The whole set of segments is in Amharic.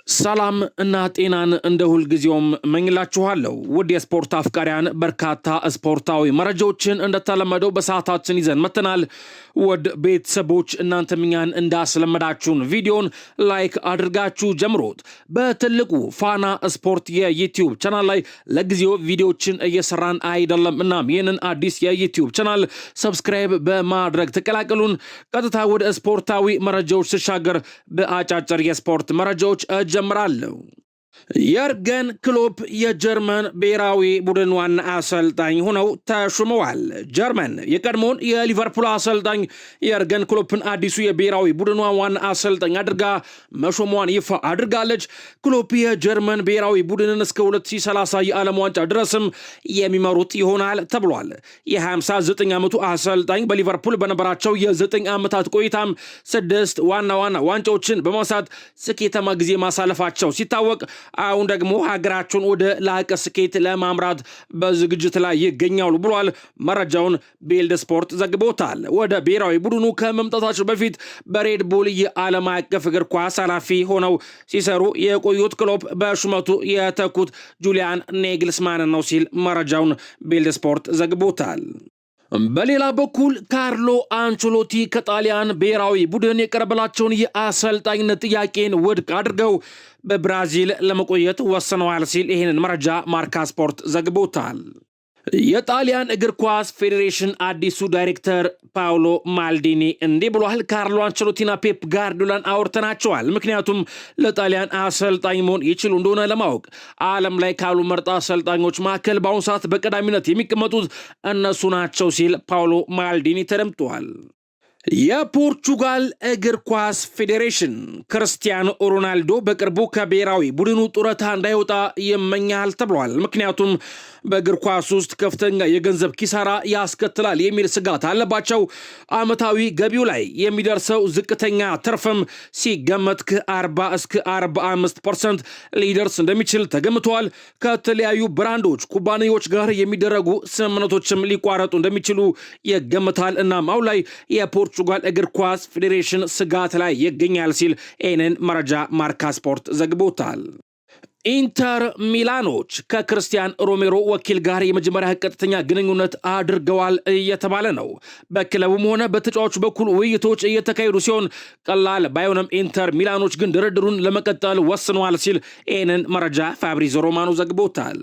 ሰላም እና ጤናን እንደ ሁል ጊዜውም መኝላችኋለሁ ውድ የስፖርት አፍቃሪያን በርካታ ስፖርታዊ መረጃዎችን እንደተለመደው በሰዓታችን ይዘን መተናል። ውድ ቤተሰቦች እናንተም እኛን እንዳስለመዳችሁን ቪዲዮን ላይክ አድርጋችሁ ጀምሩት። በትልቁ ፋና ስፖርት የዩቲዩብ ቻናል ላይ ለጊዜው ቪዲዮዎችን እየሰራን አይደለም። እናም ይህንን አዲስ የዩቲዩብ ቻናል ሰብስክራይብ በማድረግ ተቀላቀሉን። ቀጥታ ወደ ስፖርታዊ መረጃዎች ሲሻገር በአጫጭር የስፖርት መረጃዎች ጀምራለሁ። የርገን ክሎፕ የጀርመን ብሔራዊ ቡድን ዋና አሰልጣኝ ሆነው ተሹመዋል። ጀርመን የቀድሞውን የሊቨርፑል አሰልጣኝ የርገን ክሎፕን አዲሱ የብሔራዊ ቡድን ዋና አሰልጣኝ አድርጋ መሾሟን ይፋ አድርጋለች። ክሎፕ የጀርመን ብሔራዊ ቡድንን እስከ 2030 የዓለም ዋንጫ ድረስም የሚመሩት ይሆናል ተብሏል። የ59 ዓመቱ አሰልጣኝ በሊቨርፑል በነበራቸው የ9 ዓመታት ቆይታም 6 ዋና ዋንጫዎችን በማንሳት ስኬታማ ጊዜ ማሳለፋቸው ሲታወቅ አሁን ደግሞ ሀገራቸውን ወደ ላቀ ስኬት ለማምራት በዝግጅት ላይ ይገኛሉ ብሏል። መረጃውን ቢልድ ስፖርት ዘግቦታል። ወደ ብሔራዊ ቡድኑ ከመምጣታቸው በፊት በሬድ ቡል የዓለም አቀፍ እግር ኳስ ኃላፊ ሆነው ሲሰሩ የቆዩት ክሎፕ በሹመቱ የተኩት ጁሊያን ኔግልስማን ነው ሲል መረጃውን ቢልድ ስፖርት ዘግቦታል። በሌላ በኩል ካርሎ አንቸሎቲ ከጣሊያን ብሔራዊ ቡድን የቀረበላቸውን የአሰልጣኝነት ጥያቄን ውድቅ አድርገው በብራዚል ለመቆየት ወስነዋል ሲል ይህንን መረጃ ማርካ ስፖርት ዘግቦታል። የጣሊያን እግር ኳስ ፌዴሬሽን አዲሱ ዳይሬክተር ፓውሎ ማልዲኒ እንዲህ ብሏል። ካርሎ አንቸሎቲና ፔፕ ጋርዲዮላን አውርተናቸዋል። ምክንያቱም ለጣሊያን አሰልጣኝ መሆን ይችሉ እንደሆነ ለማወቅ ዓለም ላይ ካሉ ምርጥ አሰልጣኞች መካከል በአሁኑ ሰዓት በቀዳሚነት የሚቀመጡት እነሱ ናቸው ሲል ፓውሎ ማልዲኒ ተደምጧል። የፖርቹጋል እግር ኳስ ፌዴሬሽን ክርስቲያኖ ሮናልዶ በቅርቡ ከብሔራዊ ቡድኑ ጡረታ እንዳይወጣ ይመኛል ተብሏል። ምክንያቱም በእግር ኳስ ውስጥ ከፍተኛ የገንዘብ ኪሳራ ያስከትላል የሚል ስጋት አለባቸው። ዓመታዊ ገቢው ላይ የሚደርሰው ዝቅተኛ ትርፍም ሲገመት ከ40 እስከ 45% ሊደርስ እንደሚችል ተገምቷል። ከተለያዩ ብራንዶች ኩባንያዎች ጋር የሚደረጉ ስምምነቶችም ሊቋረጡ እንደሚችሉ ይገመታል። እናም አሁን ላይ የፖርቹጋል እግር ኳስ ፌዴሬሽን ስጋት ላይ ይገኛል ሲል ይህንን መረጃ ማርካ ስፖርት ዘግቦታል። ኢንተር ሚላኖች ከክርስቲያን ሮሜሮ ወኪል ጋር የመጀመሪያ ቀጥተኛ ግንኙነት አድርገዋል እየተባለ ነው። በክለቡም ሆነ በተጫዋቹ በኩል ውይይቶች እየተካሄዱ ሲሆን ቀላል ባይሆንም ኢንተር ሚላኖች ግን ድርድሩን ለመቀጠል ወስነዋል ሲል ይህንን መረጃ ፋብሪዞ ሮማኖ ዘግቦታል።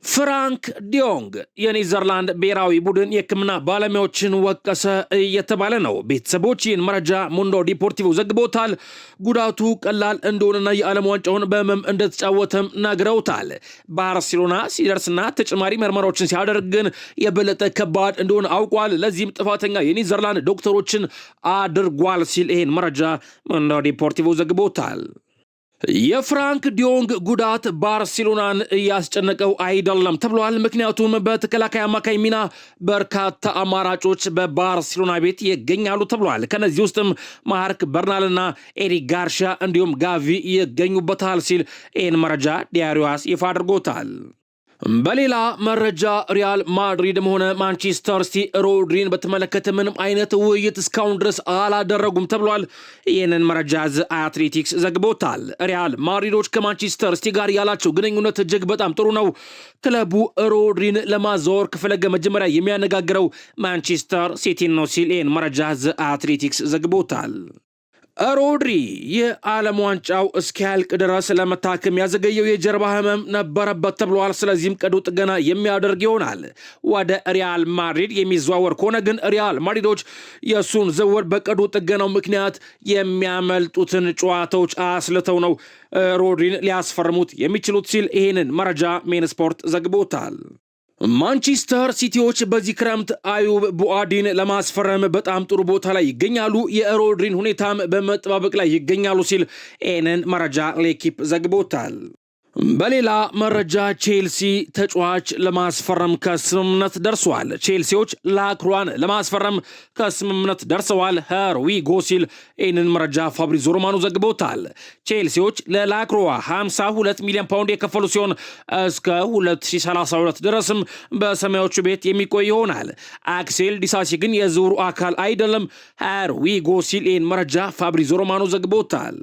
ፍራንክ ዲዮንግ የኔዘርላንድ ብሔራዊ ቡድን የሕክምና ባለሙያዎችን ወቀሰ እየተባለ ነው። ቤተሰቦች ይህን መረጃ ሙንዶ ዲፖርቲቮ ዘግቦታል። ጉዳቱ ቀላል እንደሆነና የዓለም ዋንጫውን በህመም እንደተጫወተም ነግረውታል። ባርሴሎና ሲደርስና ተጨማሪ ምርመራዎችን ሲያደርግ ግን የበለጠ ከባድ እንደሆነ አውቋል። ለዚህም ጥፋተኛ የኔዘርላንድ ዶክተሮችን አድርጓል ሲል ይህን መረጃ ሙንዶ ዲፖርቲቮ ዘግቦታል። የፍራንክ ዲዮንግ ጉዳት ባርሴሎናን እያስጨነቀው አይደለም ተብሏል። ምክንያቱም በተከላካይ አማካይ ሚና በርካታ አማራጮች በባርሴሎና ቤት ይገኛሉ ተብሏል። ከነዚህ ውስጥም ማርክ በርናልና ኤሪክ ጋርሺያ እንዲሁም ጋቪ ይገኙበታል ሲል ይህን መረጃ ዲያሪዋስ ይፋ አድርጎታል። በሌላ መረጃ ሪያል ማድሪድም ሆነ ማንቸስተር ሲቲ ሮድሪን በተመለከተ ምንም አይነት ውይይት እስካሁን ድረስ አላደረጉም ተብሏል። ይህንን መረጃ ዘ አትሌቲክስ ዘግቦታል። ሪያል ማድሪዶች ከማንቸስተር ሲቲ ጋር ያላቸው ግንኙነት እጅግ በጣም ጥሩ ነው። ክለቡ ሮድሪን ለማዛወር ከፈለገ መጀመሪያ የሚያነጋግረው ማንቸስተር ሲቲን ነው ሲል ይህን መረጃ ዘ አትሌቲክስ ዘግቦታል። ሮድሪ የዓለም ዋንጫው እስኪያልቅ ድረስ ለመታከም ያዘገየው የጀርባ ህመም ነበረበት ተብሏል። ስለዚህም ቀዶ ጥገና የሚያደርግ ይሆናል። ወደ ሪያል ማድሪድ የሚዘዋወር ከሆነ ግን ሪያል ማድሪዶች የእሱን ዝውውር በቀዶ ጥገናው ምክንያት የሚያመልጡትን ጨዋታዎች አስልተው ነው ሮድሪን ሊያስፈርሙት የሚችሉት ሲል ይህንን መረጃ ሜን ስፖርት ዘግቦታል። ማንቸስተር ሲቲዎች በዚህ ክረምት አዩብ ቡአዲን ለማስፈረም በጣም ጥሩ ቦታ ላይ ይገኛሉ። የሮድሪን ሁኔታም በመጠባበቅ ላይ ይገኛሉ ሲል ይህንን መረጃ ሌኪፕ ዘግቦታል። በሌላ መረጃ ቼልሲ ተጫዋች ለማስፈረም ከስምምነት ደርሰዋል። ቼልሲዎች ላክሯን ለማስፈረም ከስምምነት ደርሰዋል። ሄርዊጎ ሲል ይህንን መረጃ ፋብሪዞ ሮማኖ ዘግቦታል። ቼልሲዎች ለላክሯ 52 ሚሊዮን ፓውንድ የከፈሉ ሲሆን እስከ 2032 ድረስም በሰማዮቹ ቤት የሚቆይ ይሆናል። አክሴል ዲሳሲ ግን የዝውውሩ አካል አይደለም። ሄርዊጎ ሲል ይህን መረጃ ፋብሪዞ ሮማኖ ዘግቦታል።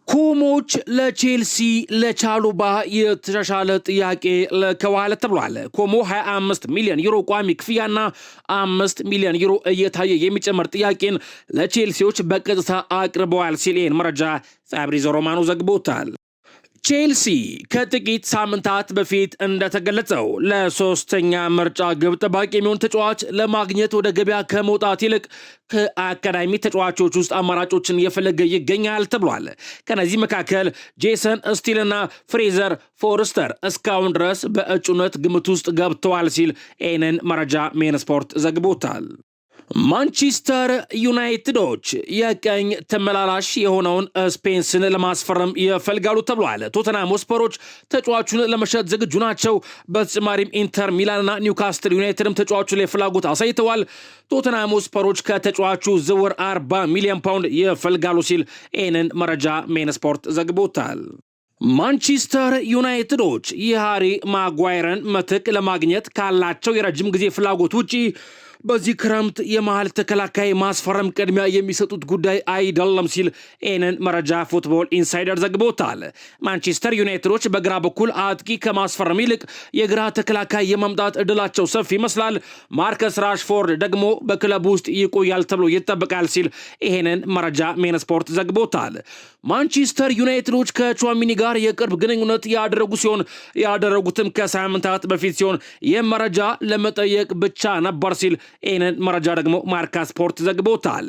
ኮሞች ለቼልሲ ለቻሉባ የተሻሻለ ጥያቄ ልከዋል ተብሏል። ኮሞ 25 ሚሊዮን ዩሮ ቋሚ ክፍያና 5 ሚሊዮን ዩሮ እየታየ የሚጨመር ጥያቄን ለቼልሲዎች በቀጥታ አቅርበዋል ሲል መረጃ ፋብሪዞ ሮማኖ ዘግቦታል። ቼልሲ ከጥቂት ሳምንታት በፊት እንደተገለጸው ለሶስተኛ ምርጫ ግብ ጠባቂ የሚሆን ተጫዋች ለማግኘት ወደ ገበያ ከመውጣት ይልቅ ከአካዳሚ ተጫዋቾች ውስጥ አማራጮችን እየፈለገ ይገኛል ተብሏል። ከነዚህ መካከል ጄሰን ስቲልና ፍሬዘር ፎርስተር እስካሁን ድረስ በእጩነት ግምት ውስጥ ገብተዋል ሲል ኤነን መረጃ ሜን ስፖርት ዘግቦታል። ማንቸስተር ዩናይትዶች የቀኝ ተመላላሽ የሆነውን ስፔንስን ለማስፈረም ይፈልጋሉ ተብሏል። ቶተንሃም ስፐሮች ተጫዋቹን ለመሸጥ ዝግጁ ናቸው። በተጨማሪም ኢንተር ሚላንና ኒውካስትል ዩናይትድም ተጫዋቹ ላይ ፍላጎት አሳይተዋል። ቶተንሃም ስፐሮች ከተጫዋቹ ዝውውር 40 ሚሊዮን ፓውንድ ይፈልጋሉ ሲል ኤነን መረጃ ሜን ስፖርት ዘግቦታል። ማንቸስተር ዩናይትዶች የሃሪ ማጓየርን ምትክ ለማግኘት ካላቸው የረጅም ጊዜ ፍላጎት ውጪ በዚህ ክረምት የመሃል ተከላካይ ማስፈረም ቅድሚያ የሚሰጡት ጉዳይ አይደለም ሲል ኤነን መረጃ ፉትቦል ኢንሳይደር ዘግቦታል። ማንቸስተር ዩናይትዶች በግራ በኩል አጥቂ ከማስፈረም ይልቅ የግራ ተከላካይ የማምጣት እድላቸው ሰፊ ይመስላል። ማርከስ ራሽፎርድ ደግሞ በክለቡ ውስጥ ይቆያል ተብሎ ይጠበቃል ሲል ይሄንን መረጃ ሜን ስፖርት ዘግቦታል። ማንቸስተር ዩናይትዶች ከቹዋሚኒ ጋር የቅርብ ግንኙነት ያደረጉ ሲሆን ያደረጉትም ከሳምንታት በፊት ሲሆን ይህ መረጃ ለመጠየቅ ብቻ ነበር ሲል ኤነን መረጃ ደግሞ ማርካ ስፖርት ዘግቦታል።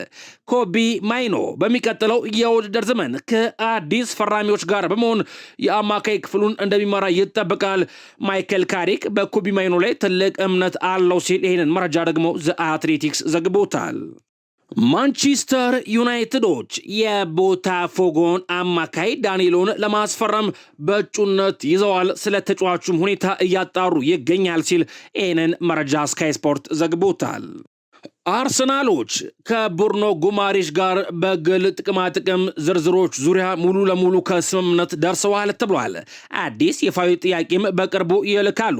ኮቢ ማይኖ በሚቀጥለው የውድድር ዘመን ከአዲስ ፈራሚዎች ጋር በመሆን የአማካይ ክፍሉን እንደሚመራ ይጠበቃል። ማይከል ካሪክ በኮቢ ማይኖ ላይ ትልቅ እምነት አለው ሲል ይህንን መረጃ ደግሞ ዘ አትሌቲክስ ዘግቦታል። ማንቸስተር ዩናይትዶች የቦታፎጎን አማካይ ዳኒሎን ለማስፈረም በእጩነት ይዘዋል። ስለ ተጫዋቹም ሁኔታ እያጣሩ ይገኛል ሲል ኤነን መረጃ ስካይ ስፖርት ዘግቦታል። አርሰናሎች ከቡርኖ ጉማሬሽ ጋር በግል ጥቅማጥቅም ዝርዝሮች ዙሪያ ሙሉ ለሙሉ ከስምምነት ደርሰዋል ተብሏል። አዲስ ይፋዊ ጥያቄም በቅርቡ ይልካሉ።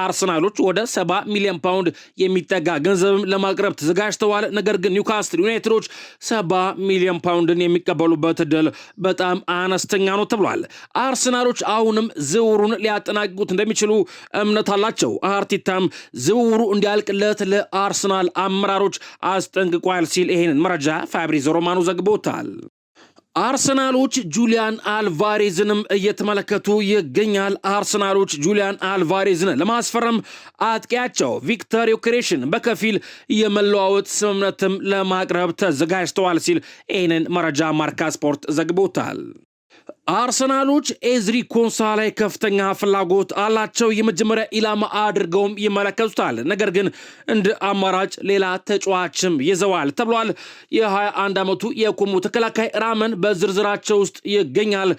አርሰናሎች ወደ 70 ሚሊዮን ፓውንድ የሚጠጋ ገንዘብም ለማቅረብ ተዘጋጅተዋል። ነገር ግን ኒውካስትል ዩናይትዶች 70 ሚሊዮን ፓውንድን የሚቀበሉበት እድል በጣም አነስተኛ ነው ተብሏል። አርሰናሎች አሁንም ዝውውሩን ሊያጠናቅቁት እንደሚችሉ እምነት አላቸው። አርቴታም ዝውውሩ እንዲያልቅለት ለአርሰናል አመራሮች አስጠንቅቋል ሲል ይሄንን መረጃ ፋብሪዞ ሮማኖ ዘግቦታል። አርሰናሎች ጁሊያን አልቫሬዝንም እየተመለከቱ ይገኛል። አርሰናሎች ጁሊያን አልቫሬዝን ለማስፈረም አጥቂያቸው ቪክተር ዮኬሬሽን በከፊል የመለዋወጥ ስምምነትም ለማቅረብ ተዘጋጅተዋል ሲል ይህንን መረጃ ማርካ ስፖርት ዘግቦታል። አርሰናሎች ኤዝሪ ኮንሳ ላይ ከፍተኛ ፍላጎት አላቸው። የመጀመሪያ ኢላማ አድርገውም ይመለከቱታል። ነገር ግን እንደ አማራጭ ሌላ ተጫዋችም ይዘዋል ተብሏል። የ21 ዓመቱ የኮሞ ተከላካይ ራመን በዝርዝራቸው ውስጥ ይገኛል።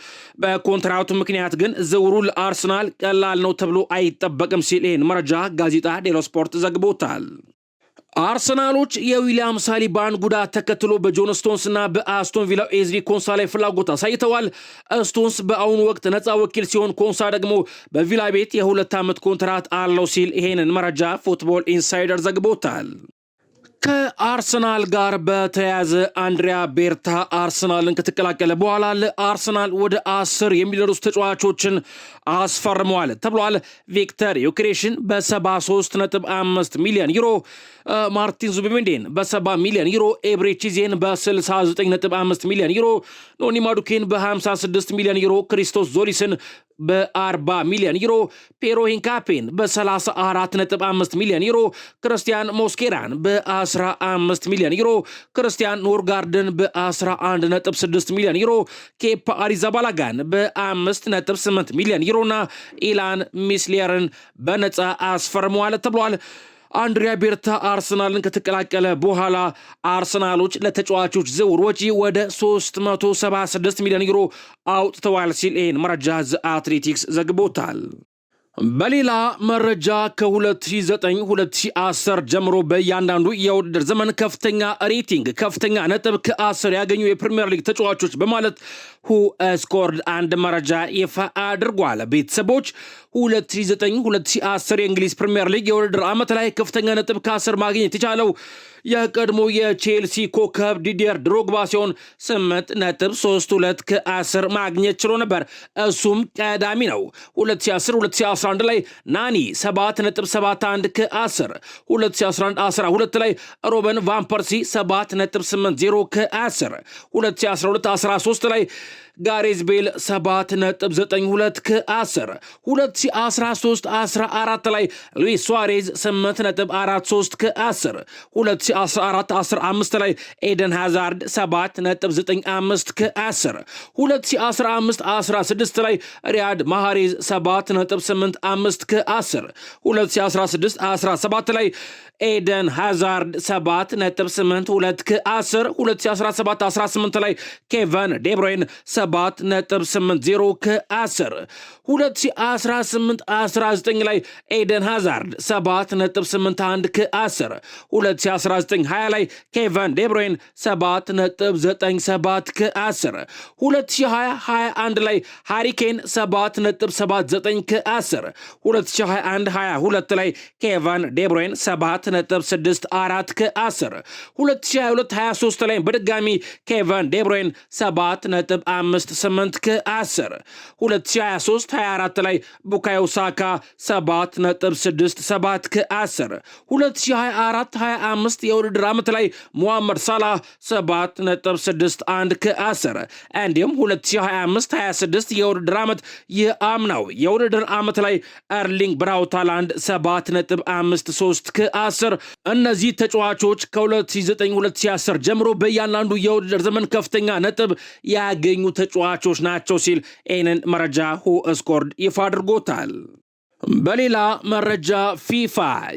በኮንትራቱ ምክንያት ግን ዝውውሩ ለአርሰናል ቀላል ነው ተብሎ አይጠበቅም ሲል ይህን መረጃ ጋዜጣ ዴሎ ስፖርት ዘግቦታል። አርሰናሎች የዊሊያም ሳሊባን ጉዳት ተከትሎ በጆን ስቶንስ እና በአስቶን ቪላ ኤዝሪ ኮንሳ ላይ ፍላጎት አሳይተዋል። ስቶንስ በአሁኑ ወቅት ነፃ ወኪል ሲሆን ኮንሳ ደግሞ በቪላ ቤት የ2 ዓመት ኮንትራት አለው ሲል ይሄንን መረጃ ፉትቦል ኢንሳይደር ዘግቦታል። ከአርሰናል ጋር በተያያዘ አንድሪያ ቤርታ አርሰናልን ከተቀላቀለ በኋላ ለአርሰናል ወደ 10 የሚደርሱ ተጫዋቾችን አስፈርመዋል ተብሏል። ቪክተር ዮኬሬሽን በ73.5 ሚሊዮን ዩሮ፣ ማርቲን ዙቢሜንዲን በ70 ሚሊዮን ዩሮ፣ ኤብሬቺዜን በ69.5 ሚሊዮን ዩሮ፣ ኖኒ ማዱኬን በ56 ሚሊዮን ዩሮ፣ ክሪስቶስ ዞሊስን በ40 ሚሊዮን ዩሮ፣ ፔሮ ሂንካፔን በ34.5 ሚሊዮን ዩሮ፣ ክርስቲያን ሞስኬራን በ15 ሚሊዮን ዩሮ፣ ክርስቲያን ኖርጋርድን በ11.6 ሚሊዮን ዩሮ፣ ኬፓ አሪዛባላጋን በ5.8 ሚሊዮን ዩሮና ኢላን ሚስሊየርን በነፃ አስፈርመዋል ተብሏል። አንድሪያ ቤርታ አርሰናልን ከተቀላቀለ በኋላ አርሰናሎች ለተጫዋቾች ዝውውር ወጪ ወደ 376 ሚሊዮን ዩሮ አውጥተዋል ሲል ይህን መረጃ ዘ አትሌቲክስ ዘግቦታል። በሌላ መረጃ ከ2009-2010 ጀምሮ በእያንዳንዱ የውድድር ዘመን ከፍተኛ ሬቲንግ ከፍተኛ ነጥብ ከ10 ያገኙ የፕሪሚየር ሊግ ተጫዋቾች በማለት ሁ ስኮርድ አንድ መረጃ ይፋ አድርጓል። ቤተሰቦች 2009-2010 የእንግሊዝ ፕሪሚየር ሊግ የውድድር ዓመት ላይ ከፍተኛ ነጥብ ከ10 ማግኘት የቻለው የቀድሞ የቼልሲ ኮከብ ዲዲየር ድሮግባ ሲሆን 8.32 ከ10 ማግኘት ችሎ ነበር። እሱም ቀዳሚ ነው። 2010-2011 ላይ ናኒ 7.71 ከ10፣ 2011-12 ላይ ሮበን ቫን ፐርሲ 7.80 ከ10፣ 2012-13 ላይ ጋሬዝ ቤል 7.92 ከ10፣ 2013-14 ላይ ሉዊስ ሱዋሬዝ 8.43 ከ10፣ 2014-15 ላይ ኤደን ሃዛርድ 7.95 ከ10፣ 2015-16 ላይ ሪያድ ማሃሬዝ 7.85 ከ10፣ 2016-17 ላይ ኤደን ሃዛርድ 7.82 ከ10፣ 2017-18 ላይ ኬቨን ዴብሮይን 7.80 ከ10፣ 2018-19 ላይ ኤደን ሃዛርድ 7.81 ከ10፣ 2019-20 ላይ ኬቨን ዴብሮይን 7.97 ከ10፣ 2020-21 ላይ ሃሪኬን 7.79 ከ10፣ 2021-22 ላይ ኬቨን ዴብሮይን 7.64 ከ10፣ 2022-23 ላይ በድጋሚ ኬቨን ዴብሮይን 7.58 ከ10፣ 2023-24 ላይ ቡካዮ ሳካ 7.67 ከ10፣ 2024-25 የውድድር ዓመት ላይ ሙሐመድ ሳላህ 7.61 ከ10 እንዲሁም 2025-26 የውድድር ዓመት የአምናው የውድድር ዓመት ላይ ኤርሊንግ ብራውት ሃላንድ 7.53 ከ10። እነዚህ ተጫዋቾች ከ2009-2010 ጀምሮ በእያንዳንዱ የውድድር ዘመን ከፍተኛ ነጥብ ያገኙ ተጫዋቾች ናቸው ሲል ይህንን መረጃ ሁ ስኮርድ ይፋ አድርጎታል። በሌላ መረጃ ፊፋ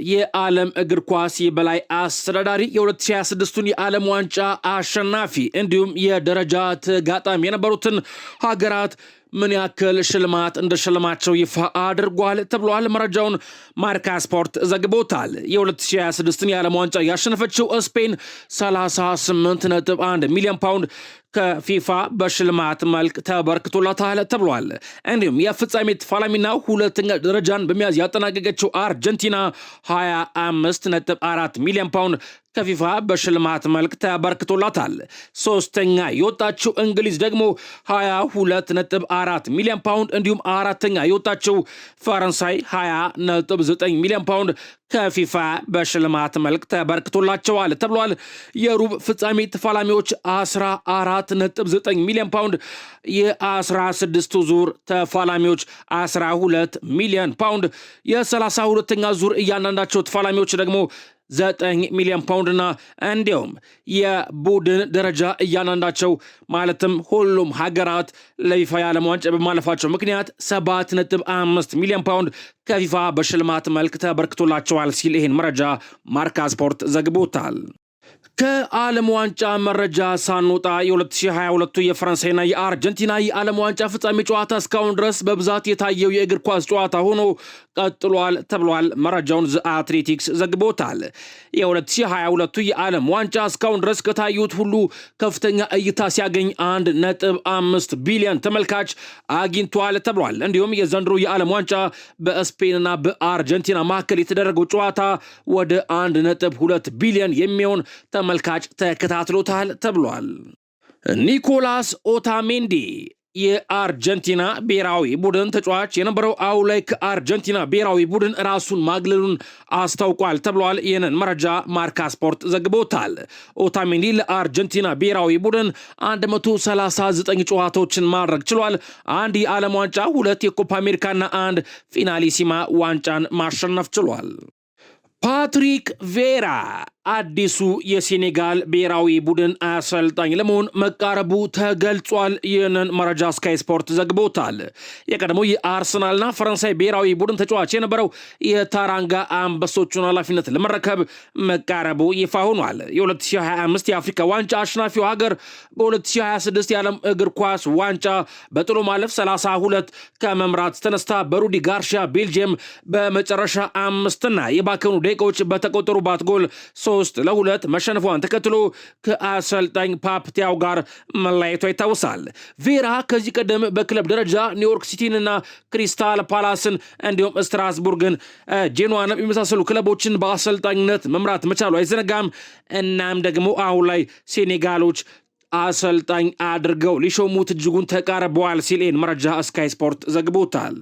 የዓለም እግር ኳስ የበላይ አስተዳዳሪ የ2026ቱን የዓለም ዋንጫ አሸናፊ እንዲሁም የደረጃ ተጋጣሚ የነበሩትን ሀገራት ምን ያክል ሽልማት እንደሸለማቸው ይፋ አድርጓል ተብሏል። መረጃውን ማርካ ስፖርት ዘግቦታል። የ2026ን የዓለም ዋንጫ ያሸነፈችው ስፔን 38.1 ሚሊዮን ፓውንድ ከፊፋ በሽልማት መልክ ተበርክቶላታል ተብሏል። እንዲሁም የፍጻሜ ተፋላሚና ሁለተኛ ደረጃን በመያዝ ያጠናቀቀችው አርጀንቲና 25.4 ሚሊዮን ፓውንድ ከፊፋ በሽልማት መልክ ተበርክቶላታል። ሶስተኛ የወጣችው እንግሊዝ ደግሞ 22.4 ሚሊዮን ፓውንድ እንዲሁም አራተኛ የወጣችው ፈረንሳይ 20.9 ሚሊዮን ፓውንድ ከፊፋ በሽልማት መልክ ተበርክቶላቸዋል ተብሏል። የሩብ ፍጻሜ ተፋላሚዎች 14.9 ሚሊዮን ፓውንድ፣ የ16ቱ ዙር ተፋላሚዎች 12 ሚሊዮን ፓውንድ፣ የ32ኛ ዙር እያንዳንዳቸው ተፋላሚዎች ደግሞ 9 ሚሊዮን ፓውንድና እንዲሁም የቡድን ደረጃ እያንዳንዳቸው ማለትም ሁሉም ሀገራት ለፊፋ የዓለም ዋንጫ በማለፋቸው ምክንያት 7.5 ሚሊዮን ፓውንድ ከፊፋ በሽልማት መልክ ተበርክቶላቸዋል ሲል ይህን መረጃ ማርካ ስፖርት ዘግቦታል። ከዓለም ዋንጫ መረጃ ሳንወጣ የ2022 የፈረንሳይና የአርጀንቲና የዓለም ዋንጫ ፍጻሜ ጨዋታ እስካሁን ድረስ በብዛት የታየው የእግር ኳስ ጨዋታ ሆኖ ቀጥሏል ተብሏል። መረጃውን ዘ አትሌቲክስ ዘግቦታል። የ2022 የዓለም ዋንጫ እስካሁን ድረስ ከታዩት ሁሉ ከፍተኛ እይታ ሲያገኝ 1.5 ቢሊዮን ተመልካች አግኝቷል ተብሏል። እንዲሁም የዘንድሮ የዓለም ዋንጫ በስፔንና በአርጀንቲና መካከል የተደረገው ጨዋታ ወደ 1.2 ቢሊዮን የሚሆን ተመልካች ተከታትሎታል ተብሏል። ኒኮላስ ኦታሜንዲ የአርጀንቲና ብሔራዊ ቡድን ተጫዋች የነበረው አሁን ላይ ከአርጀንቲና ብሔራዊ ቡድን ራሱን ማግለሉን አስታውቋል ተብሏል። ይህንን መረጃ ማርካ ስፖርት ዘግቦታል። ኦታሜንዲ ለአርጀንቲና ብሔራዊ ቡድን 139 ጨዋታዎችን ማድረግ ችሏል። 1 የዓለም ዋንጫ፣ 2 የኮፓ አሜሪካና 1 ፊናሊሲማ ዋንጫን ማሸነፍ ችሏል። ፓትሪክ ቬራ አዲሱ የሴኔጋል ብሔራዊ ቡድን አሰልጣኝ ለመሆን መቃረቡ ተገልጿል። ይህንን መረጃ ስካይ ስፖርት ዘግቦታል። የቀድሞው የአርሰናልና ፈረንሳይ ብሔራዊ ቡድን ተጫዋች የነበረው የታራንጋ አንበሶቹን ኃላፊነት ለመረከብ መቃረቡ ይፋ ሆኗል። የ2025 የአፍሪካ ዋንጫ አሸናፊው ሀገር በ2026 የዓለም እግር ኳስ ዋንጫ በጥሎ ማለፍ 32 ከመምራት ተነስታ በሩዲ ጋርሺያ ቤልጅየም በመጨረሻ አምስትና የባከኑ ደቂቃዎች በተቆጠሩባት ጎል 3-2 መሸነፏን ተከትሎ ከአሰልጣኝ ፓፕ ቲያው ጋር መለያየቷ ይታወሳል። ቬራ ከዚህ ቀደም በክለብ ደረጃ ኒውዮርክ ሲቲንና ክሪስታል ፓላስን እንዲሁም ስትራስቡርግን፣ ጄኖዋን የመሳሰሉ ክለቦችን በአሰልጣኝነት መምራት መቻሉ አይዘነጋም። እናም ደግሞ አሁን ላይ ሴኔጋሎች አሰልጣኝ አድርገው ሊሾሙት እጅጉን ተቃርበዋል ሲል መረጃ ስካይ ስፖርት ዘግቦታል።